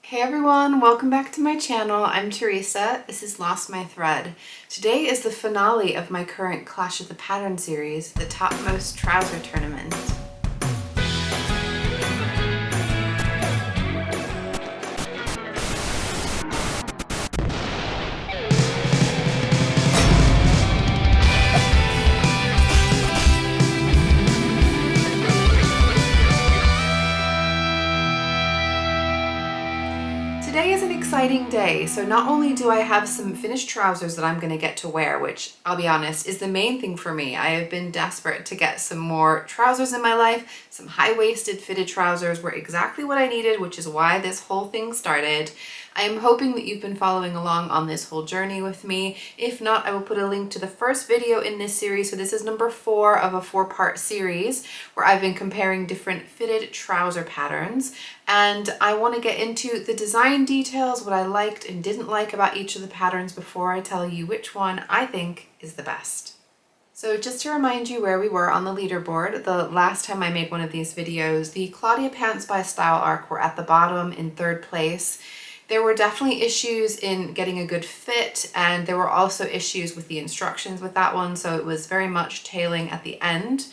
Hey everyone, welcome back to my channel. I'm Teresa. This is Lost My Thread. Today is the finale of my current Clash of the Pattern series, the Topmost Trouser Tournament. Today is an exciting day. So not only do I have some finished trousers that I'm going to get to wear, which I'll be honest is the main thing for me. I have been desperate to get some more trousers in my life. Some high-waisted fitted trousers were exactly what I needed, which is why this whole thing started. I am hoping that you've been following along on this whole journey with me. If not, I will put a link to the first video in this series. So this is number 4 of a 4-part series where I've been comparing different fitted trouser patterns. And I want to get into the design details, what I liked and didn't like about each of the patterns before I tell you which one I think is the best. So just to remind you where we were on the leaderboard, the last time I made one of these videos, the Claudia Pants by Style Arc were at the bottom in 3rd place. There were definitely issues in getting a good fit, and there were also issues with the instructions with that one, so it was very much tailing at the end.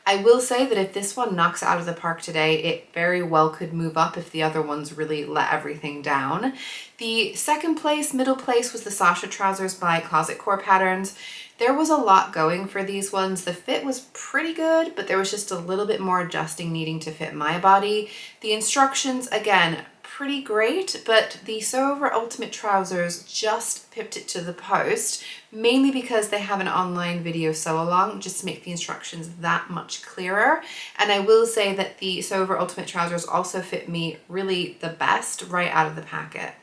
I will say that if this one knocks it out of the park today, it very well could move up if the other ones really let everything down. The 2nd place, middle place, was the Sasha Trousers by Closet Core Patterns. There was a lot going for these ones. The fit was pretty good, but there was just a little bit more adjusting needing to fit my body. The instructions, again, pretty great, but the Sew Over Ultimate Trousers just pipped it to the post, mainly because they have an online video sew along just to make the instructions that much clearer. And I will say that the Sew Over Ultimate Trousers also fit me really the best right out of the packet.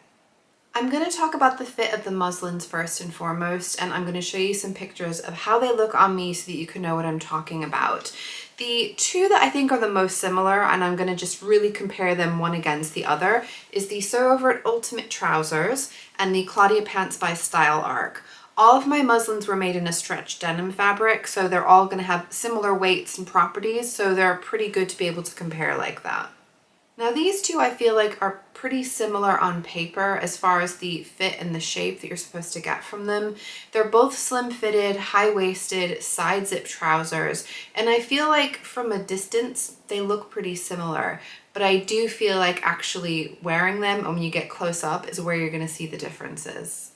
I'm going to talk about the fit of the muslins first and foremost, and I'm going to show you some pictures of how they look on me so that you can know what I'm talking about. The two that I think are the most similar, and I'm going to just really compare them one against the other, is the Sew Over Ultimate Trousers and the Claudia Pants by Style Arc. All of my muslins were made in a stretch denim fabric, so they're all going to have similar weights and properties, so they're pretty good to be able to compare like that. Now these two I feel like are pretty similar on paper as far as the fit and the shape that you're supposed to get from them. They're both slim fitted, high-waisted, side zip trousers, and I feel like from a distance they look pretty similar, but I do feel like actually wearing them and when you get close up is where you're going to see the differences.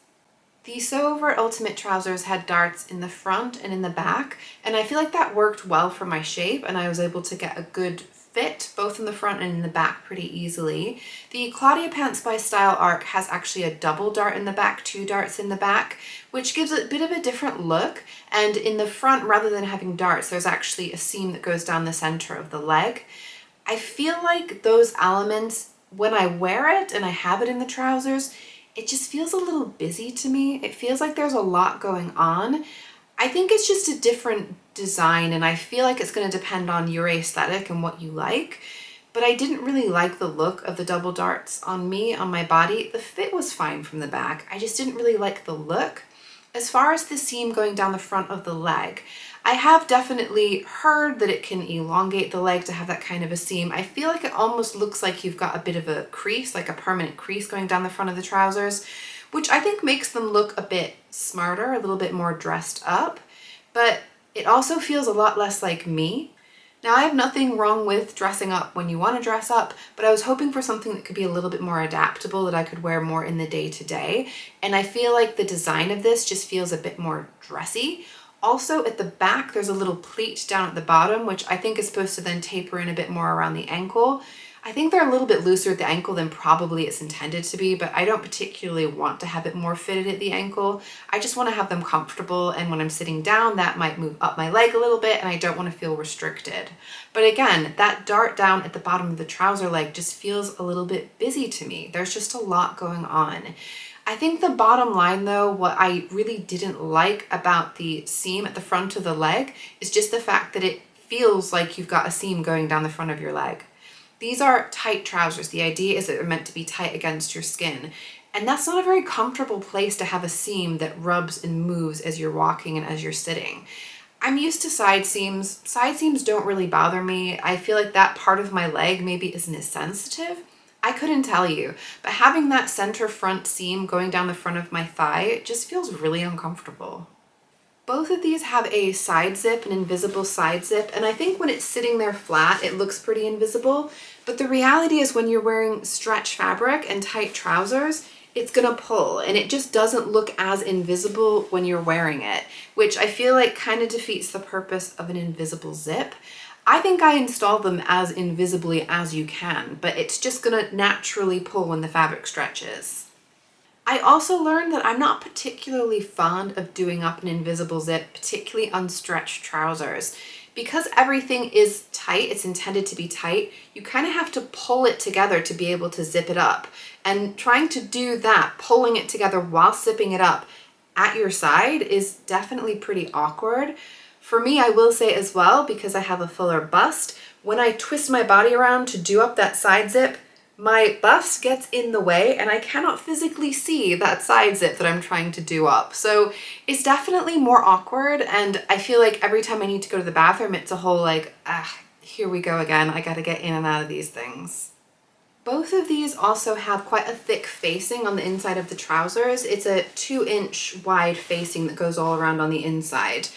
The Sew Over Ultimate Trousers had darts in the front and in the back, and I feel like that worked well for my shape and I was able to get a good fit both in the front and in the back pretty easily. The Claudia Pants by Style Arc has actually a double dart in the back, 2 darts in the back, which gives it a bit of a different look. And in the front, rather than having darts, there's actually a seam that goes down the center of the leg. I feel like those elements, when I wear it and I have it in the trousers, it just feels a little busy to me. It feels like there's a lot going on. I think it's just a different design, and I feel like it's going to depend on your aesthetic and what you like, but I didn't really like the look of the double darts on me, on my body. The fit was fine from the back. I just didn't really like the look. As far as the seam going down the front of the leg, I have definitely heard that it can elongate the leg to have that kind of a seam. I feel like it almost looks like you've got a bit of a crease, like a permanent crease going down the front of the trousers, which I think makes them look a bit smarter, a little bit more dressed up, but it also feels a lot less like me. Now, I have nothing wrong with dressing up when you want to dress up, but I was hoping for something that could be a little bit more adaptable, that I could wear more in the day-to-day, and I feel like the design of this just feels a bit more dressy. Also, at the back, there's a little pleat down at the bottom, which I think is supposed to then taper in a bit more around the ankle. I think they're a little bit looser at the ankle than probably it's intended to be, but I don't particularly want to have it more fitted at the ankle. I just want to have them comfortable, and when I'm sitting down, that might move up my leg a little bit, and I don't want to feel restricted. But again, that dart down at the bottom of the trouser leg just feels a little bit busy to me. There's just a lot going on. I think the bottom line though, what I really didn't like about the seam at the front of the leg is just the fact that it feels like you've got a seam going down the front of your leg. These are tight trousers. The idea is that they're meant to be tight against your skin. And that's not a very comfortable place to have a seam that rubs and moves as you're walking and as you're sitting. I'm used to side seams. Side seams don't really bother me. I feel like that part of my leg maybe isn't as sensitive, I couldn't tell you, but having that center front seam going down the front of my thigh just feels really uncomfortable. Both of these have a side zip, an invisible side zip, and I think when it's sitting there flat, it looks pretty invisible, but the reality is when you're wearing stretch fabric and tight trousers, it's gonna pull, and it just doesn't look as invisible when you're wearing it, which I feel like kind of defeats the purpose of an invisible zip. I think I installed them as invisibly as you can, but it's just gonna naturally pull when the fabric stretches. I also learned that I'm not particularly fond of doing up an invisible zip, particularly on stretched trousers. Because everything is tight, it's intended to be tight, you kind of have to pull it together to be able to zip it up. And trying to do that, pulling it together while zipping it up at your side is definitely pretty awkward. For me, I will say as well, because I have a fuller bust, when I twist my body around to do up that side zip, my bust gets in the way and I cannot physically see that side zip that I'm trying to do up. So it's definitely more awkward, and I feel like every time I need to go to the bathroom, it's a whole like, here we go again, I gotta get in and out of these things. Both of these also have quite a thick facing on the inside of the trousers. It's a 2-inch wide facing that goes all around on the inside.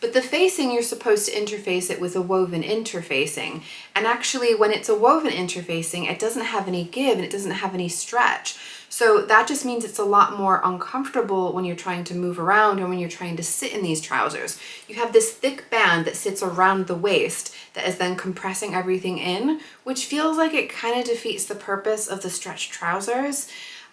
But the facing, you're supposed to interface it with a woven interfacing. And actually, when it's a woven interfacing, it doesn't have any give and it doesn't have any stretch. So that just means it's a lot more uncomfortable when you're trying to move around or when you're trying to sit in these trousers. You have this thick band that sits around the waist that is then compressing everything in, which feels like it kind of defeats the purpose of the stretched trousers.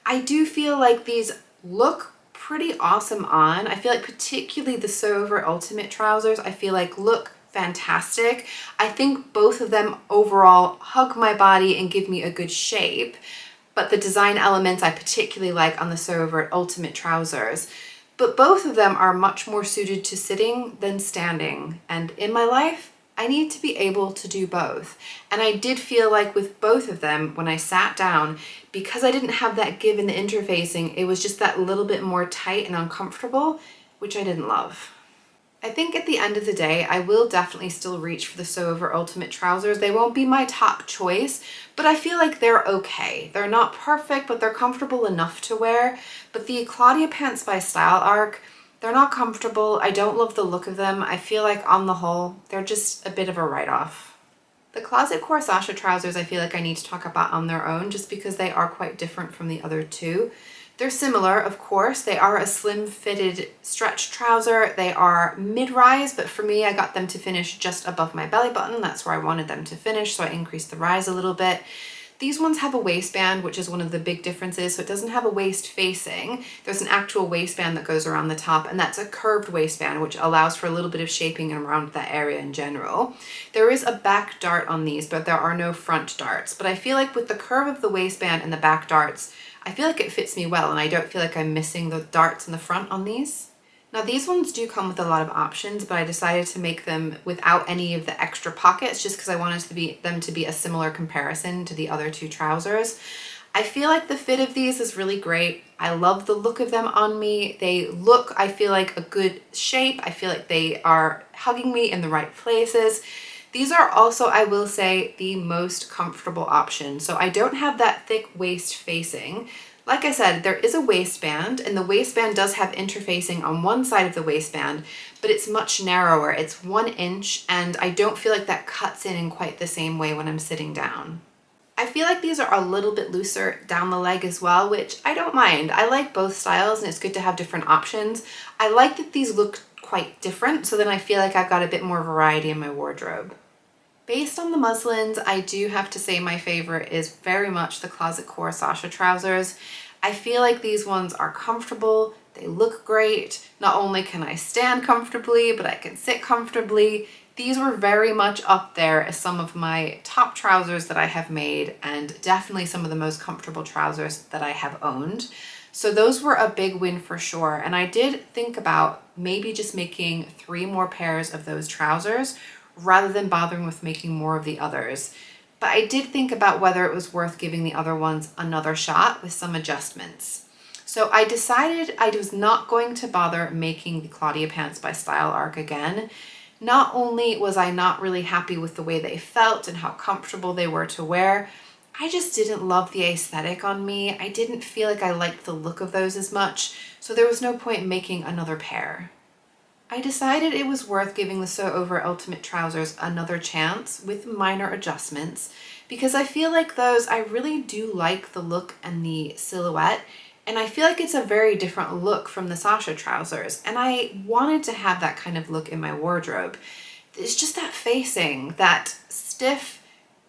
I do feel like these look pretty awesome on. I feel like particularly the Sew Over Ultimate trousers, I feel like look fantastic. I think both of them overall hug my body and give me a good shape, but the design elements I particularly like on the Sew Over Ultimate trousers. But both of them are much more suited to sitting than standing, and in my life, I need to be able to do both. And I did feel like with both of them, when I sat down, because I didn't have that give in the interfacing, it was just that little bit more tight and uncomfortable, which I didn't love. I think at the end of the day, I will definitely still reach for the Sew Over Ultimate trousers. They won't be my top choice, but I feel like they're okay. They're not perfect, but they're comfortable enough to wear. But the Claudia Pants by Style Arc, they're not comfortable. I don't love the look of them. I feel like on the whole, they're just a bit of a write-off. The Closet Core Sasha trousers I feel like I need to talk about on their own just because they are quite different from the other two. They're similar, of course. They are a slim fitted stretch trouser. They are mid-rise, but for me, I got them to finish just above my belly button. That's where I wanted them to finish, so I increased the rise a little bit. These ones have a waistband, which is one of the big differences. So it doesn't have a waist facing. There's an actual waistband that goes around the top, and that's a curved waistband, which allows for a little bit of shaping around that area in general. There is a back dart on these, but there are no front darts. But I feel like with the curve of the waistband and the back darts, I feel like it fits me well, and I don't feel like I'm missing the darts in the front on these. Now these ones do come with a lot of options, but I decided to make them without any of the extra pockets just because I wanted them to be a similar comparison to the other two trousers. I feel like the fit of these is really great. I love the look of them on me. They look, I feel like, a good shape. I feel like they are hugging me in the right places. These are also, I will say, the most comfortable option. So I don't have that thick waist facing. Like I said, there is a waistband, and the waistband does have interfacing on one side of the waistband, but it's much narrower. It's 1 inch, and I don't feel like that cuts in quite the same way when I'm sitting down. I feel like these are a little bit looser down the leg as well, which I don't mind. I like both styles, and it's good to have different options. I like that these look quite different, so then I feel like I've got a bit more variety in my wardrobe. Based on the muslins, I do have to say my favorite is very much the Closet Core Sasha trousers. I feel like these ones are comfortable, they look great. Not only can I stand comfortably, but I can sit comfortably. These were very much up there as some of my top trousers that I have made, and definitely some of the most comfortable trousers that I have owned. So those were a big win for sure. And I did think about maybe just making 3 more pairs of those trousers rather than bothering with making more of the others. But I did think about whether it was worth giving the other ones another shot with some adjustments. So I decided I was not going to bother making the Claudia Pants by Style Arc again. Not only was I not really happy with the way they felt and how comfortable they were to wear, I just didn't love the aesthetic on me. I didn't feel like I liked the look of those as much, so there was no point in making another pair. I decided it was worth giving the Sew Over Ultimate Trousers another chance with minor adjustments, because I feel like those, I really do like the look and the silhouette, and I feel like it's a very different look from the Sasha Trousers, and I wanted to have that kind of look in my wardrobe. It's just that facing, that stiff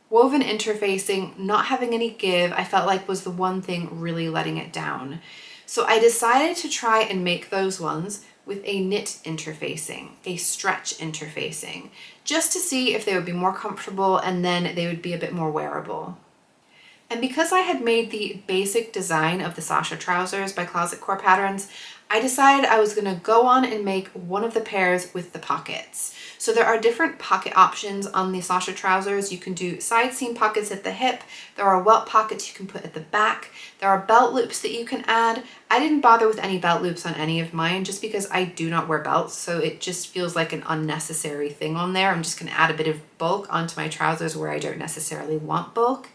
woven interfacing, not having any give, I felt like was the one thing really letting it down. So I decided to try and make those ones with a knit interfacing, a stretch interfacing, just to see if they would be more comfortable and then they would be a bit more wearable. And because I had made the basic design of the Sasha Trousers by Closet Core Patterns, I decided I was gonna go on and make one of the pairs with the pockets. So there are different pocket options on the Sasha Trousers. You can do side seam pockets at the hip. There are welt pockets you can put at the back. There are belt loops that you can add. I didn't bother with any belt loops on any of mine just because I do not wear belts, so it just feels like an unnecessary thing on there. I'm just gonna add a bit of bulk onto my trousers where I don't necessarily want bulk.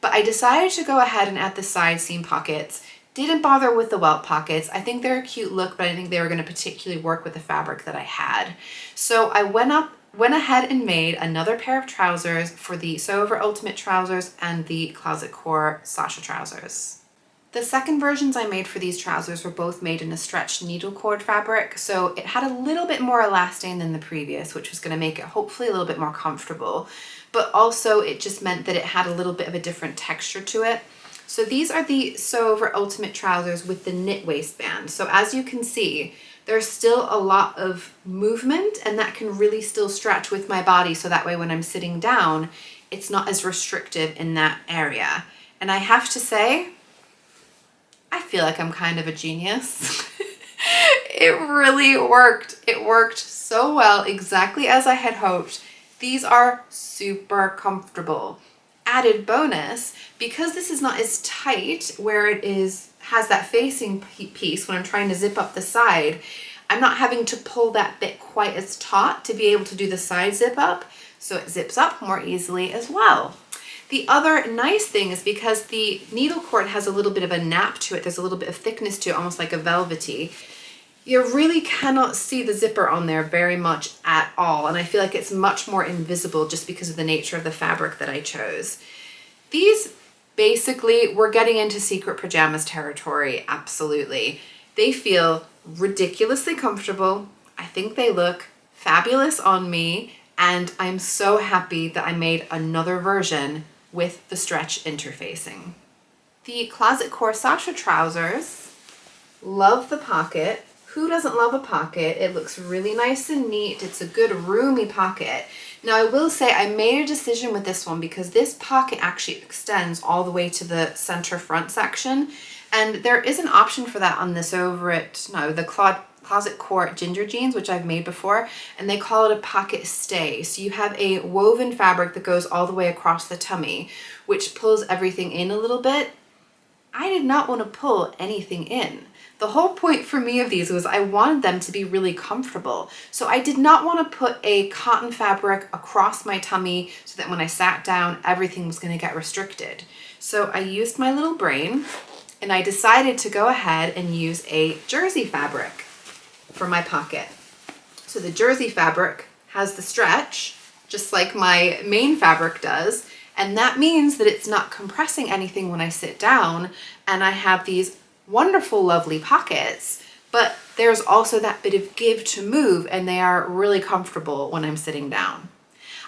But I decided to go ahead and add the side seam pockets. Didn't bother with the welt pockets. I think they're a cute look, but I think they were going to particularly work with the fabric that I had. So I went ahead and made another pair of trousers for the Sew Over Ultimate Trousers and the Closet Core Sasha Trousers. The second versions I made for these trousers were both made in a stretched needle cord fabric, so it had a little bit more elastane than the previous, which was going to make it hopefully a little bit more comfortable, but also it just meant that it had a little bit of a different texture to it. So these are the Sew Over Ultimate Trousers with the knit waistband. So as you can see, there's still a lot of movement, and that can really still stretch with my body, so that way when I'm sitting down, it's not as restrictive in that area. And I have to say, I feel like I'm kind of a genius. It really worked. It worked so well, exactly as I had hoped. These are super comfortable. Added bonus, because this is not as tight where it has that facing piece when I'm trying to zip up the side, I'm not having to pull that bit quite as taut to be able to do the side zip up, so it zips up more easily as well. The other nice thing is because the needle cord has a little bit of a nap to it, there's a little bit of thickness to it, almost like a velvety. You really cannot see the zipper on there very much at all, and I feel like it's much more invisible just because of the nature of the fabric that I chose. These basically, we're getting into secret pajamas territory, absolutely. They feel ridiculously comfortable. I think they look fabulous on me, and I'm so happy that I made another version with the stretch interfacing. The Closet Core Sasha Trousers, love the pocket. Who doesn't love a pocket? It looks really nice and neat. It's a good roomy pocket. Now I will say I made a decision with this one because this pocket actually extends all the way to the center front section, and there is an option for that on this the Closet Core Ginger Jeans, which I've made before, and they call it a pocket stay. So you have a woven fabric that goes all the way across the tummy, which pulls everything in a little bit. I did not want to pull anything in. The whole point for me of these was I wanted them to be really comfortable. So I did not want to put a cotton fabric across my tummy so that when I sat down, everything was going to get restricted. So I used my little brain and I decided to go ahead and use a jersey fabric for my pocket. So the jersey fabric has the stretch, just like my main fabric does, and that means that it's not compressing anything when I sit down, and I have these wonderful, lovely pockets, but there's also that bit of give to move, and they are really comfortable when I'm sitting down.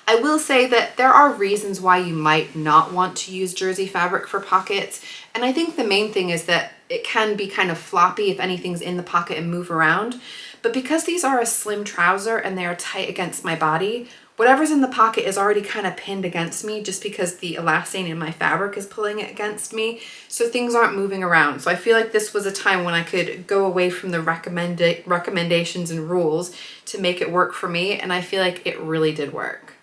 I will say that there are reasons why you might not want to use jersey fabric for pockets, and I think the main thing is that it can be kind of floppy if anything's in the pocket and move around, but because these are a slim trouser and they are tight against my body, whatever's in the pocket is already kind of pinned against me just because the elastane in my fabric is pulling it against me, so things aren't moving around. So I feel like this was a time when I could go away from the recommendations and rules to make it work for me, and I feel like it really did work.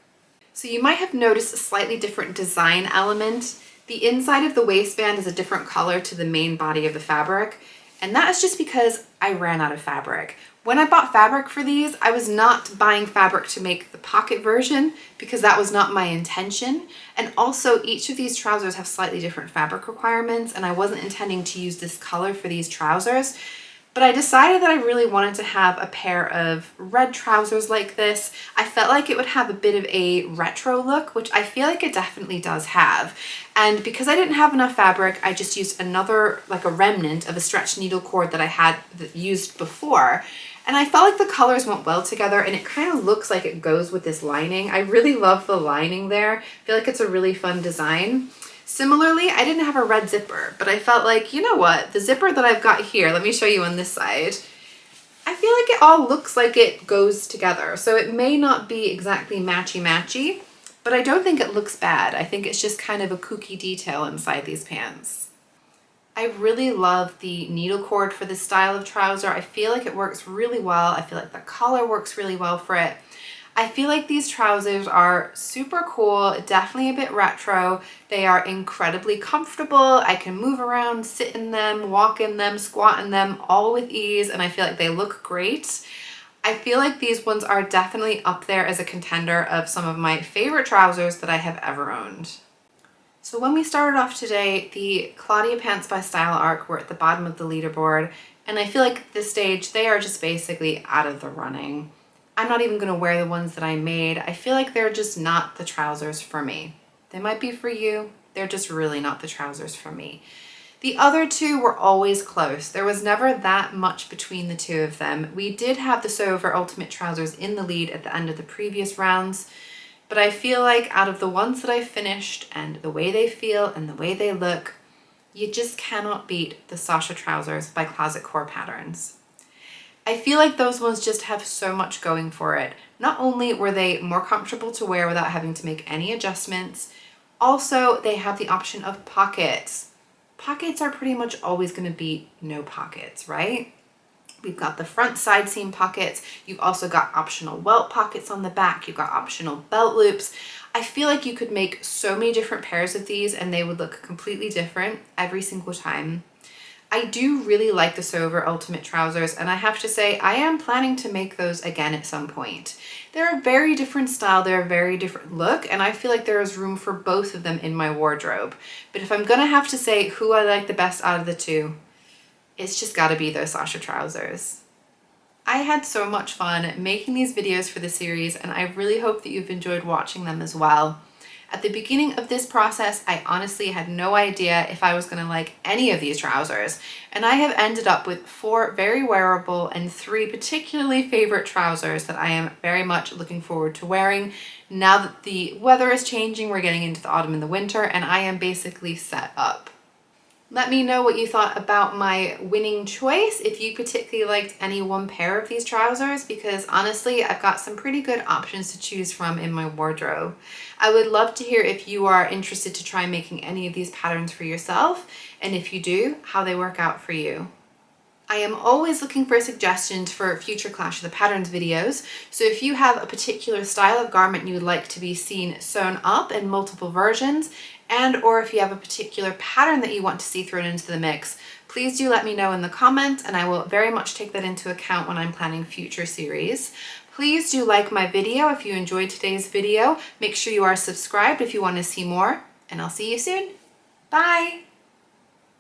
So you might have noticed a slightly different design element. The inside of the waistband is a different color to the main body of the fabric, And that is just because I ran out of fabric. When I bought fabric for these, I was not buying fabric to make the pocket version because that was not my intention. And also each of these trousers have slightly different fabric requirements, and I wasn't intending to use this color for these trousers. But I decided that I really wanted to have a pair of red trousers like this. I felt like it would have a bit of a retro look, which I feel like it definitely does have. And because I didn't have enough fabric, I just used another, like a remnant of a stretch needle cord that I had used before. And I felt like the colors went well together, and it kind of looks like it goes with this lining. I really love the lining there. I feel like it's a really fun design. Similarly, I didn't have a red zipper, but I felt like, you know what, the zipper that I've got here, let me show you on this side, I feel like it all looks like it goes together. So it may not be exactly matchy-matchy, but I don't think it looks bad. I think it's just kind of a kooky detail inside these pants. I really love the needle cord for this style of trouser. I feel like it works really well. I feel like the collar works really well for it. I feel like these trousers are super cool, definitely a bit retro. They are incredibly comfortable. I can move around, sit in them, walk in them, squat in them, all with ease, and I feel like they look great. I feel like these ones are definitely up there as a contender of some of my favorite trousers that I have ever owned. So when we started off today, the Claudia Pants by Style Arc were at the bottom of the leaderboard, and I feel like at this stage they are just basically out of the running. I'm not even going to wear the ones that I made. I feel like they're just not the trousers for me. They might be for you. They're just really not the trousers for me. The other two were always close. There was never that much between the two of them. We did have the Sew-Over Ultimate trousers in the lead at the end of the previous rounds, but I feel like out of the ones that I finished and the way they feel and the way they look, you just cannot beat the Sasha Trousers by Closet Core Patterns. I feel like those ones just have so much going for it. Not only were they more comfortable to wear without having to make any adjustments, also they have the option of pockets. Pockets are pretty much always going to be no pockets, right? We've got the front side seam pockets. You've also got optional welt pockets on the back. You've got optional belt loops. I feel like you could make so many different pairs of these and they would look completely different every single time. I do really like the Sew-Over Ultimate trousers, and I have to say I am planning to make those again at some point. They're a very different style, they're a very different look, and I feel like there is room for both of them in my wardrobe. But if I'm gonna have to say who I like the best out of the two, it's just gotta be those Sasha trousers. I had so much fun making these videos for the series, and I really hope that you've enjoyed watching them as well. At the beginning of this process, I honestly had no idea if I was going to like any of these trousers, and I have ended up with 4 very wearable and 3 particularly favorite trousers that I am very much looking forward to wearing. Now that the weather is changing, we're getting into the autumn and the winter, and I am basically set up. Let me know what you thought about my winning choice, if you particularly liked any one pair of these trousers, because honestly, I've got some pretty good options to choose from in my wardrobe. I would love to hear if you are interested to try making any of these patterns for yourself, and if you do, how they work out for you. I am always looking for suggestions for future Clash of the Patterns videos, so if you have a particular style of garment you would like to be seen sewn up in multiple versions, and or if you have a particular pattern that you want to see thrown into the mix, please do let me know in the comments, and I will very much take that into account when I'm planning future series. Please do like my video if you enjoyed today's video. Make sure you are subscribed if you want to see more, and I'll see you soon. Bye!